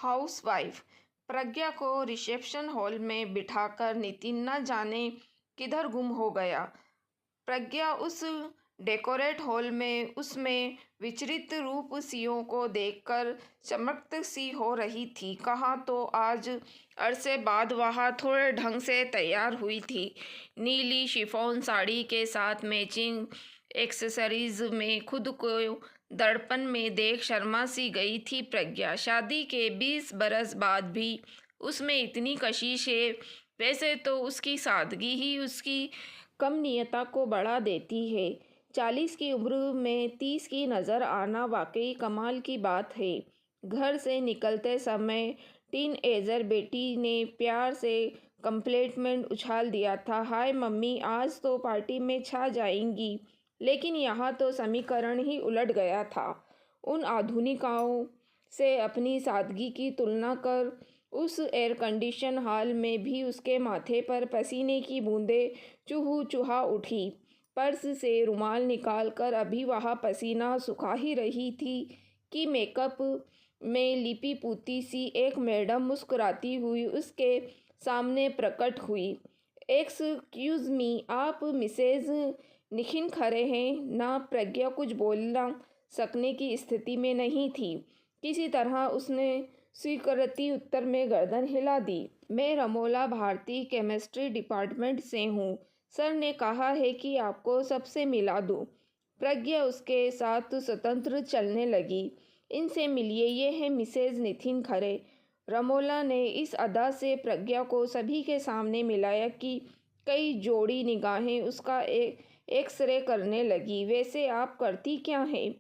Housewife. प्रज्ञा को reception hall में बिठाकर नितिन न जाने किधर गुम हो गया। प्रज्ञा उस डेकोरेट हॉल में उसमें विचरित रूपसियों को देखकर चमकती सी हो रही थी। कहाँ तो आज अरसे बाद वह थोड़े ढंग से तैयार हुई थी। नीली शिफॉन साड़ी के साथ मैचिंग एक्सेसरीज में खुद को दर्पण में देख शर्मा सी गई थी प्रज्ञा। शादी के 20 बरस बाद भी उसमें इतनी कशिश है। वैसे तो उसकी सादगी ही उसकी कमनीयता को बढ़ा देती है। 40 की उम्र में 30 की नज़र आना वाकई कमाल की बात है। घर से निकलते समय टीनएजर बेटी ने प्यार से कम्प्लीमेंट उछाल दिया था, हाय मम्मी, आज तो पार्टी में छा जाएंगी। लेकिन यहाँ तो समीकरण ही उलट गया था। उन आधुनिकाओं से अपनी सादगी की तुलना कर उस एयर कंडीशन हॉल में भी उसके माथे पर पसीने की बूंदें चूहू चूहा उठी। पर्स से रुमाल निकालकर अभी वह पसीना सुखा ही रही थी कि मेकअप में लिपि पोती सी एक मैडम मुस्कुराती हुई उसके सामने प्रकट हुई। एक्सक्यूज़ मी, आप मिसेज निखिल खरे हैं ना? प्रज्ञा कुछ बोलना सकने की स्थिति में नहीं थी। किसी तरह उसने स्वीकृति उत्तर में गर्दन हिला दी। मैं रमोला भारती केमिस्ट्री डिपार्टमेंट से हूँ। सर ने कहा है कि आपको सबसे मिला दूँ। प्रज्ञा उसके साथ स्वतंत्र चलने लगी। इनसे मिलिए, ये है मिसेज नितिन खरे। रमोला ने इस अदा से प्रज्ञा को सभी के सामने मिलाया कि कई जोड़ी निगाहें उसका एक्सरे करने लगी। वैसे आप करती क्या हैं?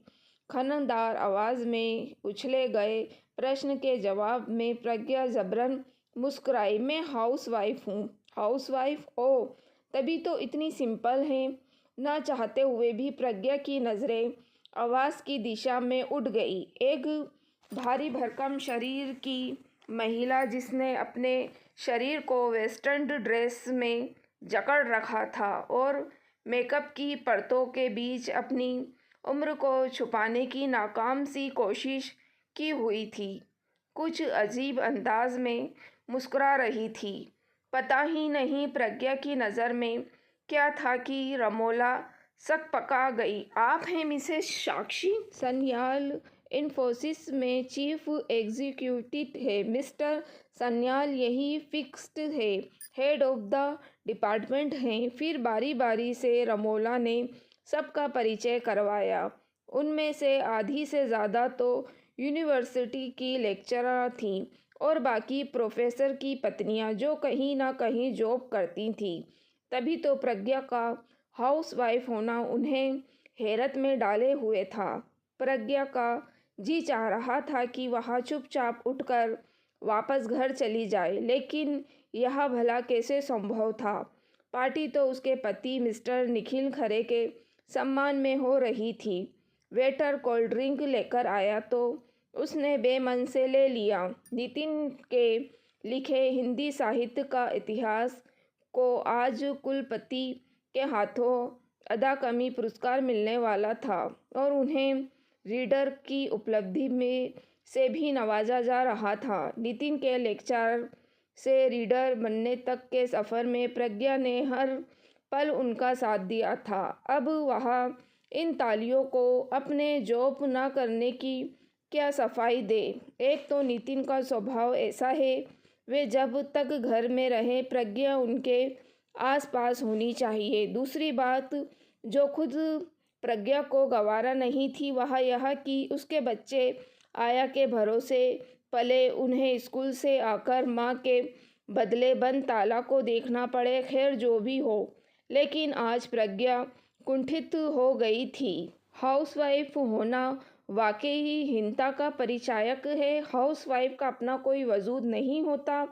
खननदार आवाज़ में उछले गए प्रश्न के जवाब में प्रज्ञा जबरन मुस्कुराई। मैं हाउसवाइफ हूँ। हाउसवाइफ? ओह, तभी तो इतनी सिंपल हैं। ना चाहते हुए भी प्रज्ञा की नज़रें आवाज़ की दिशा में उठ गई। एक भारी भरकम शरीर की महिला जिसने अपने शरीर को वेस्टर्न ड्रेस में जकड़ रखा था और मेकअप की परतों के बीच अपनी उम्र को छुपाने की नाकाम सी कोशिश की हुई थी, कुछ अजीब अंदाज में मुस्कुरा रही थी। पता ही नहीं प्रज्ञा की नज़र में क्या था कि रमोला सक पका गई। आप हैं मिसेस साक्षी? सन्याल इन्फोसिस में चीफ एग्जीक्यूटिव है। मिस्टर सन्याल यही फिक्स्ड है, हेड ऑफ द डिपार्टमेंट हैं। फिर बारी बारी से रमोला ने सबका परिचय करवाया। उनमें से आधी से ज़्यादा तो यूनिवर्सिटी की लेक्चरर थीं और बाकी प्रोफेसर की पत्नियां जो कहीं ना कहीं जॉब करती थीं। तभी तो प्रज्ञा का हाउसवाइफ होना उन्हें हैरत में डाले हुए था। प्रज्ञा का जी चाह रहा था कि वह चुपचाप उठकर वापस घर चली जाए, लेकिन यह भला कैसे संभव था? पार्टी तो उसके पति मिस्टर निखिल खरे के सम्मान में हो रही थी। वेटर कोल्ड ड्रिंक लेकर आया तो उसने बेमन से ले लिया। नितिन के लिखे हिंदी साहित्य का इतिहास को आज कुलपति के हाथों अकादमी पुरस्कार मिलने वाला था और उन्हें रीडर की उपलब्धि में से भी नवाजा जा रहा था। नितिन के लेक्चर से रीडर बनने तक के सफ़र में प्रज्ञा ने हर पल उनका साथ दिया था। अब वह इन तालियों को अपने जॉब न करने की क्या सफाई दे? एक तो नितिन का स्वभाव ऐसा है, वे जब तक घर में रहे प्रज्ञा उनके आसपास होनी चाहिए। दूसरी बात जो खुद प्रज्ञा को गवारा नहीं थी वह यह कि उसके बच्चे आया के भरोसे पले, उन्हें स्कूल से आकर माँ के बदले बंद ताला को देखना पड़े। खैर जो भी हो, लेकिन आज प्रज्ञा कुंठित हो गई थी। हाउसवाइफ होना वाकई ही हीनता का परिचायक है। हाउसवाइफ का अपना कोई वजूद नहीं होता।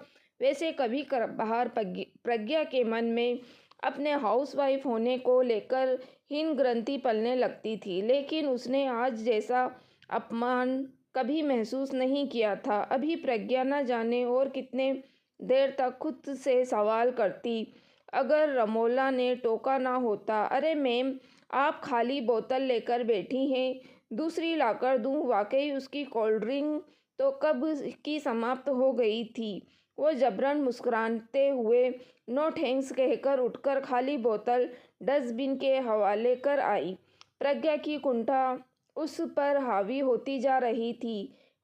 वैसे कभी कभार प्रज्ञा के मन में अपने हाउसवाइफ होने को लेकर हीन ग्रंथि पलने लगती थी, लेकिन उसने आज जैसा अपमान कभी महसूस नहीं किया था। अभी प्रज्ञा न जाने और कितने देर तक खुद से सवाल करती अगर रमोला ने टोका ना होता, अरे मैम, आप खाली बोतल लेकर बैठी हैं, दूसरी लाकर दूं? वाकई उसकी कोल्ड ड्रिंक तो कब की समाप्त हो गई थी। वो जबरन मुस्कुराते हुए नो थैंक्स कहकर उठकर खाली बोतल डस्टबिन के हवाले कर आई। प्रज्ञा की कुंठा उस पर हावी होती जा रही थी।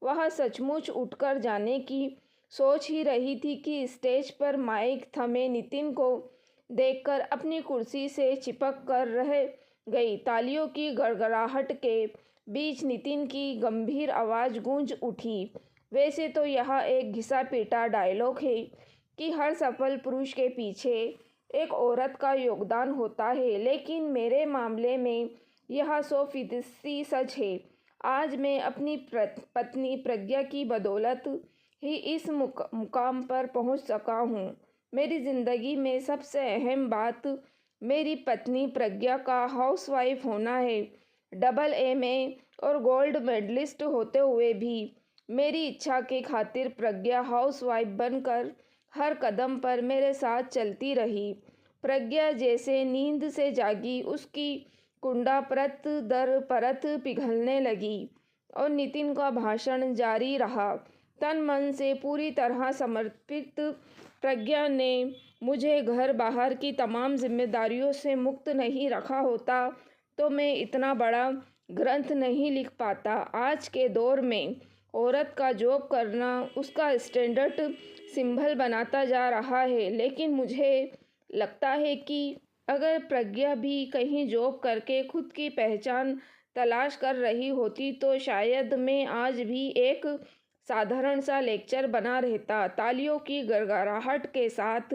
वह सचमुच उठकर जाने की सोच ही रही थी कि स्टेज पर माइक थमे नितिन को देखकर अपनी कुर्सी से चिपक कर रह गई। तालियों की गड़गड़ाहट के बीच नितिन की गंभीर आवाज़ गूंज उठी। वैसे तो यह एक घिसा पीटा डायलॉग है कि हर सफल पुरुष के पीछे एक औरत का योगदान होता है, लेकिन मेरे मामले में यह 100% सच है। आज मैं अपनी पत्नी प्रज्ञा की बदौलत ही इस मुकाम पर पहुंच सका हूं। मेरी ज़िंदगी में सबसे अहम बात मेरी पत्नी प्रज्ञा का हाउसवाइफ होना है। AA और गोल्ड मेडलिस्ट होते हुए भी मेरी इच्छा के खातिर प्रज्ञा हाउसवाइफ बनकर हर कदम पर मेरे साथ चलती रही। प्रज्ञा जैसे नींद से जागी उसकी कुंडा परत दर परत पिघलने लगी और नितिन का भाषण जारी रहा। तन मन से पूरी तरह समर्पित प्रज्ञा ने मुझे घर बाहर की तमाम जिम्मेदारियों से मुक्त नहीं रखा होता तो मैं इतना बड़ा ग्रंथ नहीं लिख पाता। आज के दौर में औरत का जॉब करना उसका स्टैंडर्ड सिंबल बनाता जा रहा है, लेकिन मुझे लगता है कि अगर प्रज्ञा भी कहीं जॉब करके खुद की पहचान तलाश कर रही होती तो शायद मैं आज भी एक साधारण सा लेक्चर बना रहता। तालियों की गड़गड़ाहट के साथ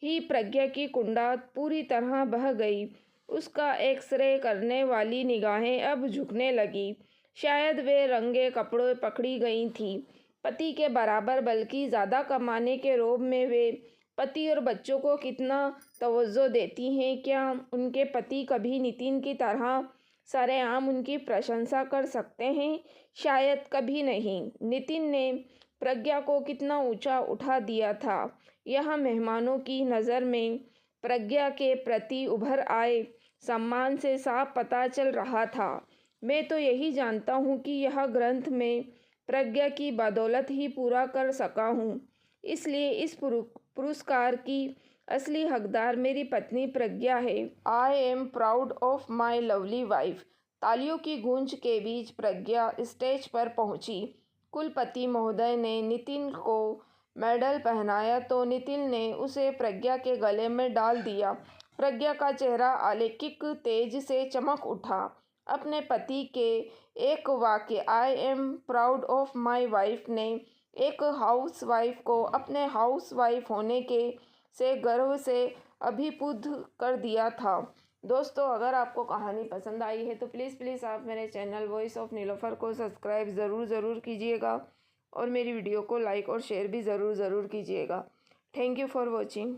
ही प्रज्ञा की कुंडा पूरी तरह बह गई। उसका एक्सरे करने वाली निगाहें अब झुकने लगी। शायद वे रंगे कपड़े पकड़ी गई थीं। पति के बराबर बल्कि ज़्यादा कमाने के रौब में वे पति और बच्चों को कितना तवज्जो देती हैं। क्या उनके पति कभी नितिन की तरह सरेआम उनकी प्रशंसा कर सकते हैं? शायद कभी नहीं। नितिन ने प्रज्ञा को कितना ऊंचा उठा दिया था, यह मेहमानों की नज़र में प्रज्ञा के प्रति उभर आए सम्मान से साफ पता चल रहा था। मैं तो यही जानता हूँ कि यह ग्रंथ मैं प्रज्ञा की बदौलत ही पूरा कर सका हूँ, इसलिए इस पुरस्कार की असली हकदार मेरी पत्नी प्रज्ञा है। I am proud of my lovely wife. तालियों की गूंज के बीच प्रज्ञा स्टेज पर पहुंची। कुलपति महोदय ने नितिन को मेडल पहनाया तो नितिन ने उसे प्रज्ञा के गले में डाल दिया। प्रज्ञा का चेहरा अलौकिक तेज से चमक उठा। अपने पति के एक वाक्य I am proud of my wife ने एक हाउसवाइफ को अपने हाउसवाइफ होने के से गर्व से अभिभूत कर दिया था। दोस्तों, अगर आपको कहानी पसंद आई है तो प्लीज़ आप मेरे चैनल वॉइस ऑफ नीलोफर को सब्सक्राइब ज़रूर कीजिएगा और मेरी वीडियो को लाइक और शेयर भी ज़रूर कीजिएगा। Thank you for watching.